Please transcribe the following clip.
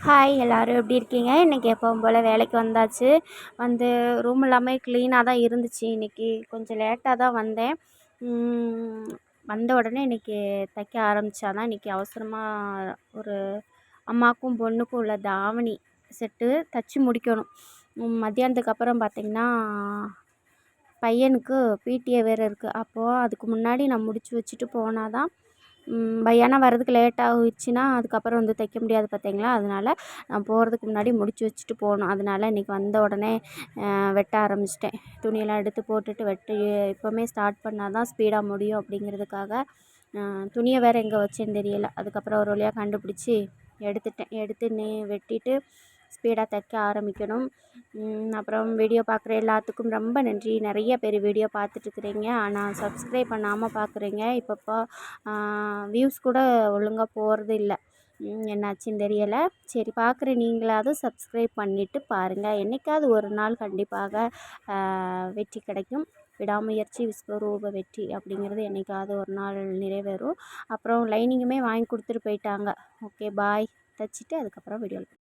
Hi எல்லோரும் எப்படி இருக்கீங்க? இன்றைக்கி எப்பவும் போல் வேலைக்கு வந்தாச்சு. வந்து ரூம் எல்லாமே க்ளீனாக தான் இருந்துச்சு. இன்றைக்கி கொஞ்சம் லேட்டாக தான் வந்தேன். வந்த உடனே இன்றைக்கி தைக்க ஆரம்பித்தா தான் இன்றைக்கி அவசரமாக ஒரு அம்மாவுக்கும் பொண்ணுக்கும் உள்ள தாவணி செட்டு தைச்சி முடிக்கணும். மத்தியானத்துக்கு அப்புறம் பார்த்திங்கன்னா பையனுக்கு பிடிஏ வேறு இருக்குது. அப்போது அதுக்கு முன்னாடி நான் முடித்து வச்சுட்டு போனால் தான் ஏன்னா வரதுக்கு லேட் ஆகிடுச்சின்னா அதுக்கப்புறம் வந்து தைக்க முடியாது பார்த்தீங்களா. அதனால் நான் போகிறதுக்கு முன்னாடி முடித்து வச்சுட்டு போகணும். அதனால் இன்றைக்கி வந்த உடனே வெட்ட ஆரம்பிச்சிட்டேன். துணியெல்லாம் எடுத்து போட்டுட்டு இப்போவுமே ஸ்டார்ட் பண்ணால் தான் ஸ்பீடாக முடியும் அப்படிங்கிறதுக்காக துணியை வேறு எங்கே வச்சேன்னு தெரியலை. அதுக்கப்புறம் ஒரு வழியாக கண்டுபிடிச்சி எடுத்து வெட்டிட்டு ஸ்பீடாக தைக்க ஆரம்பிக்கணும். அப்புறம் வீடியோ பார்க்குற எல்லாத்துக்கும் ரொம்ப நன்றி. நிறைய பேர் வீடியோ பார்த்துட்ருக்குறீங்க, ஆனால் சப்ஸ்கிரைப் பண்ணாமல் பார்க்குறீங்க. இப்பப்போ வியூஸ் கூட ஒழுங்காக போகிறது இல்லை. என்னாச்சுன்னு தெரியலை. சரி, பார்க்குற நீங்களாவது சப்ஸ்கிரைப் பண்ணிவிட்டு பாருங்கள். என்றைக்காவது ஒரு நாள் கண்டிப்பாக வெற்றி கிடைக்கும். விடாமுயற்சி விஸ்வரூப வெற்றி அப்படிங்கிறது என்றைக்காவது ஒரு நாள் நிறைவேறும். அப்புறம் லைனிங்குமே வாங்கி கொடுத்துட்டு போயிட்டாங்க. ஓகே, பாய். தைச்சிட்டு அதுக்கப்புறம் வீடியோ